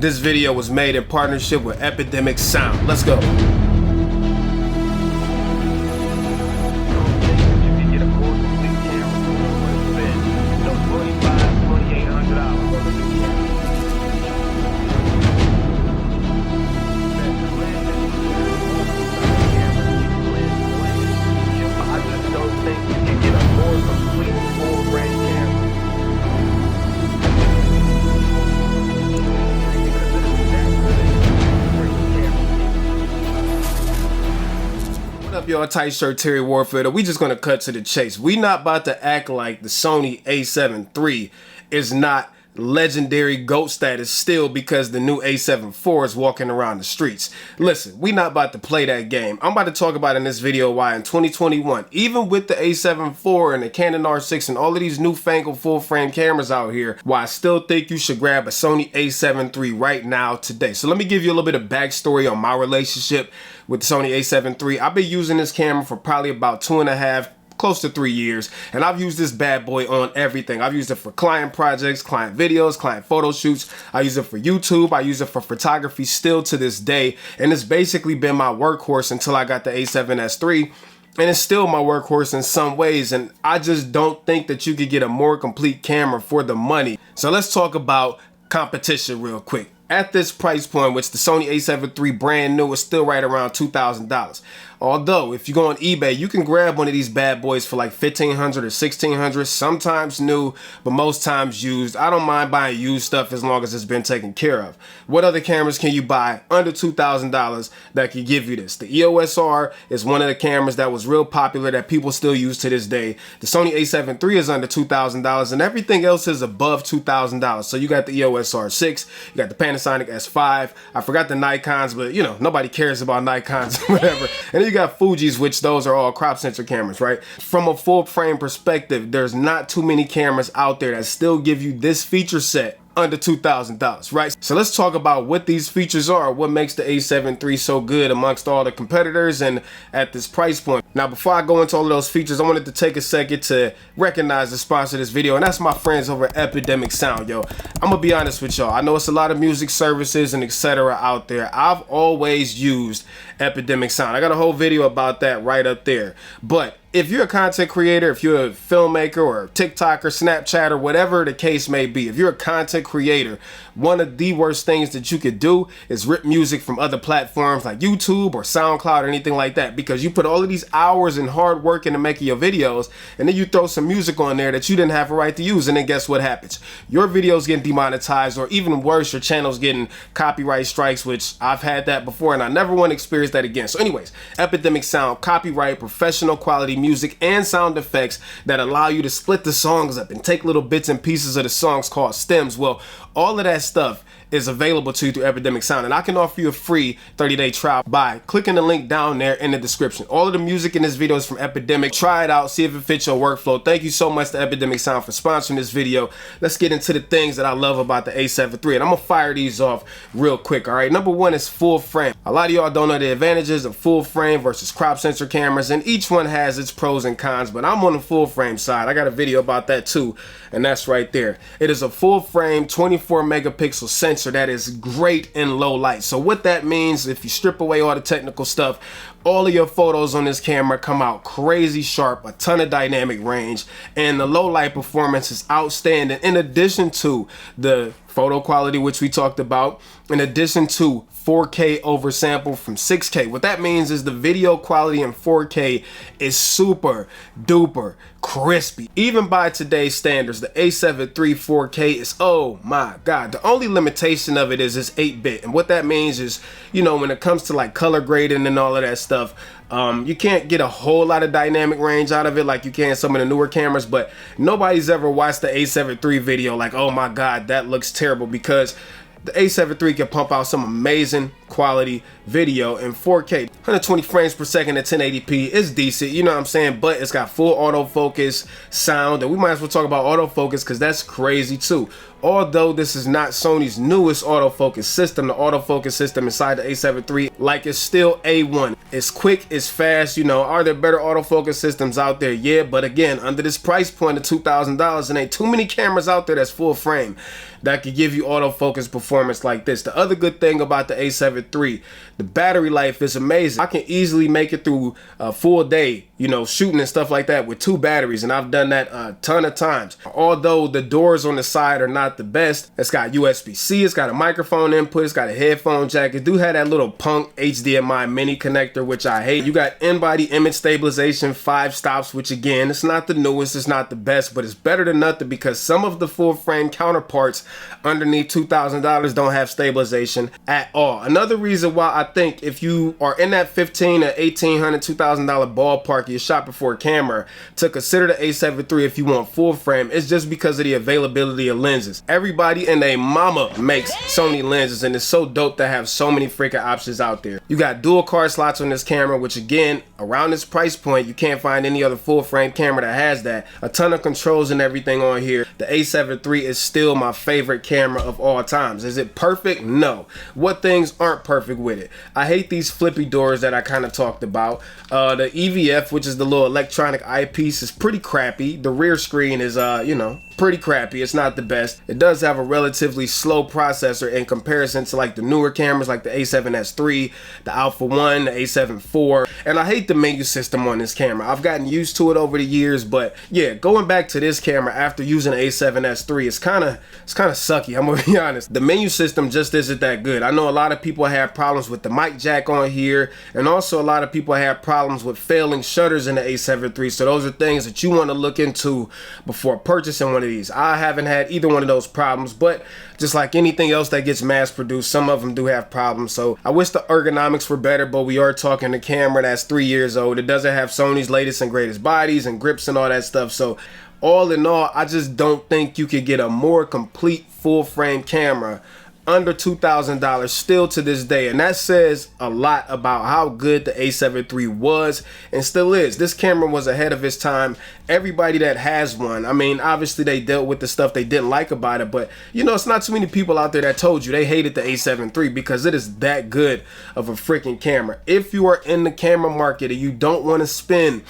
This video was made in partnership with Epidemic Sound. Let's go. Y'all, tight shirt Terry Warfield. We just gonna cut to the chase. We not about to act like the Sony A7 III is not legendary GOAT status still because the new A7 IV is walking around the streets. Listen, we not about to play that game. I'm about to talk about in this video why in 2021, even with the A7 IV and the Canon R6 and all of these newfangled full frame cameras out here, why I still think you should grab a Sony A7 III right now today. So let me give you a little bit of backstory on my relationship with the Sony A7 III. I've been using this camera for probably about 2.5, close to 3 years, and I've used this bad boy on everything. I've used it for client projects, client videos, client photo shoots. I use it for YouTube. I use it for photography still to this day, and it's basically been my workhorse until I got the A7S III, and it's still my workhorse in some ways, and I just don't think that you could get a more complete camera for the money. So let's talk about competition real quick. At this price point, which the Sony A7 III brand new is still right around $2,000. Although, if you go on eBay, you can grab one of these bad boys for like $1,500 or $1,600, sometimes new, but most times used. I don't mind buying used stuff as long as it's been taken care of. What other cameras can you buy under $2,000 that can give you this? The EOS R is one of the cameras that was real popular that people still use to this day. The Sony A7 III is under $2,000, and everything else is above $2,000. So you got the EOS R6, you got the Panasonic S5. I forgot the Nikons, but you know, nobody cares about Nikons or whatever. And you got Fuji's, which those are all crop sensor cameras, right? From a full frame perspective, there's not too many cameras out there that still give you this feature set under $2,000, right? So let's talk about what these features are, what makes the A7 III so good amongst all the competitors and at this price point. Now, before I go into all of those features, I wanted to take a second to recognize the sponsor of this video, and that's my friends over at Epidemic Sound, yo. I'm gonna be honest with y'all. I know it's a lot of music services and etc. out there. I've always used Epidemic Sound. I got a whole video about that right up there. But if you're a content creator, if you're a filmmaker or a TikToker, Snapchatter, whatever the case may be, if you're a content creator, one of the worst things that you could do is rip music from other platforms like YouTube or SoundCloud or anything like that, because you put all of these hours and hard work into making your videos, and then you throw some music on there that you didn't have a right to use, and then guess what happens? Your video's getting demonetized, or even worse, your channel's getting copyright strikes, which I've had that before, and I never want to experience that again. So anyways, Epidemic Sound, copyright, professional quality music and sound effects that allow you to split the songs up and take little bits and pieces of the songs called stems. Well, all of that stuff is available to you through Epidemic Sound, and I can offer you a free 30-day trial by clicking the link down there in the description. All of the music in this video is from Epidemic. Try it out, see if it fits your workflow. Thank you so much to Epidemic Sound for sponsoring this video. Let's get into the things that I love about the A7 III, and I'm gonna fire these off real quick. All right, number one is full frame. A lot of y'all don't know the advantages of full frame versus crop sensor cameras, and each one has its pros and cons, but I'm on the full frame side. I got a video about that too, and that's right there. It is a full frame 24 megapixel sensor that is great in low light. So what that means, if you strip away all the technical stuff, all of your photos on this camera come out crazy sharp, a ton of dynamic range, and the low light performance is outstanding. In addition to the photo quality, which we talked about, in addition to 4K oversample from 6K. What that means is the video quality in 4K is super duper crispy. Even by today's standards, the A7 III 4K is, oh my God. The only limitation of it is it's 8-bit. And what that means is, you know, when it comes to like color grading and all of that stuff, you can't get a whole lot of dynamic range out of it like you can some of the newer cameras, but nobody's ever watched the A7 III video like, oh my God, that looks terrible, because the A7 III can pump out some amazing quality video in 4K. 120 frames per second at 1080p is decent, you know what I'm saying, but it's got full autofocus sound, and we might as well talk about autofocus because that's crazy too. Although this is not Sony's newest autofocus system, the autofocus system inside the A7 III, like, it's still A1. It's quick, it's fast, you know. Are there better autofocus systems out there? Yeah, but again, under this price point of $2,000, there ain't too many cameras out there that's full frame that could give you autofocus performance like this. The other good thing about the A7 III, the battery life is amazing. I can easily make it through a full day, you know, shooting and stuff like that with 2 batteries, and I've done that a ton of times. Although the doors on the side are not the best, it's got USB-C, it's got a microphone input, it's got a headphone jack. It do have that little punk HDMI mini connector, which I hate. You got in-body image stabilization, 5 stops, which again, it's not the newest, it's not the best, but it's better than nothing because some of the full frame counterparts underneath $2,000 don't have stabilization at all. Another reason why I think if you are in that $1,500 or $1,800, $2,000 ballpark, you're shopping for a camera, to consider the A7 III if you want full frame, is just because of the availability of lenses. Everybody and their mama makes Sony lenses, and it's so dope to have so many freaking options out there. You got dual card slots on this camera, which again, around this price point, you can't find any other full frame camera that has that. A ton of controls and everything on here. The A7 III is still my favorite camera of all times. Is it perfect? No. What things aren't perfect with it? I hate these flippy doors that I kind of talked about. The EVF, which is the little electronic eyepiece, is pretty crappy. The rear screen is, you know, pretty crappy. It's not the best. It does have a relatively slow processor in comparison to like the newer cameras like the A7S III, the Alpha 1, the A7 IV, and I hate the menu system on this camera. I've gotten used to it over the years, but yeah, going back to this camera after using the A7S III, it's kind of sucky, I'm gonna be honest. The menu system just isn't that good. I know a lot of people have problems with the mic jack on here, and also a lot of people have problems with failing shutters in the A7 III, so those are things that you want to look into before purchasing one of these. I haven't had either one of those problems, but just like anything else that gets mass produced, some of them do have problems. So I wish the ergonomics were better, but we are talking a camera that's 3 years old. It doesn't have Sony's latest and greatest bodies and grips and all that stuff. So all in all, I just don't think you could get a more complete full frame camera under $2,000 still to this day, and that says a lot about how good the A7 III was and still is. This camera was ahead of its time. Everybody that has one, I mean, obviously they dealt with the stuff they didn't like about it, but you know, it's not too many people out there that told you they hated the A7 III because it is that good of a freaking camera. If you are in the camera market and you don't want to spend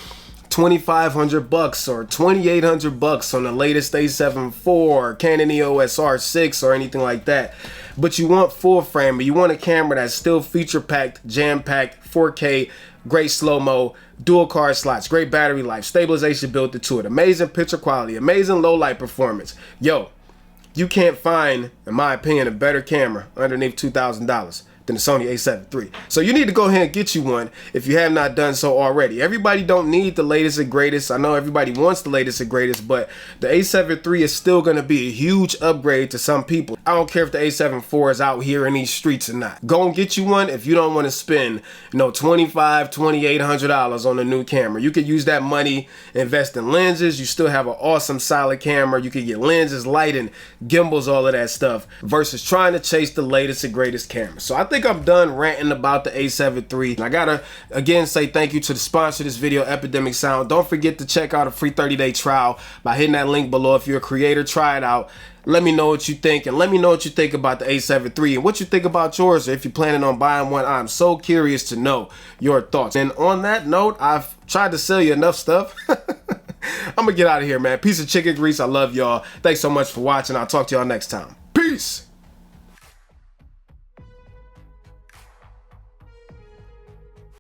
$2,500 or $2,800 on the latest A7 IV or Canon EOS R6 or anything like that, but you want full frame, but you want a camera that's still feature packed, jam packed, 4K, great slow-mo, dual card slots, great battery life, stabilization built into it, amazing picture quality, amazing low light performance, yo, you can't find, in my opinion, a better camera underneath $2,000 than the Sony A7 III. So you need to go ahead and get you one if you have not done so already. Everybody don't need the latest and greatest. I know everybody wants the latest and greatest, but the A7 III is still going to be a huge upgrade to some people. I don't care if the A7 IV is out here in these streets or not. Go and get you one if you don't want to spend, you know, $2,500, $2,800 on a new camera. You could use that money, invest in lenses. You still have an awesome solid camera. You could get lenses, lighting, gimbals, all of that stuff, versus trying to chase the latest and greatest camera. So I think I'm done ranting about the A7 III. I gotta again say thank you to the sponsor of this video, Epidemic Sound. Don't forget to check out a free 30-day trial by hitting that link below. If you're a creator, try it out. Let me know what you think, and let me know what you think about the A7 III and what you think about yours, or if you're planning on buying one. I'm so curious to know your thoughts. And on that note, I've tried to sell you enough stuff. I'm gonna get out of here, man. Piece of chicken grease. I love y'all. Thanks so much for watching. I'll talk to y'all next time. Peace.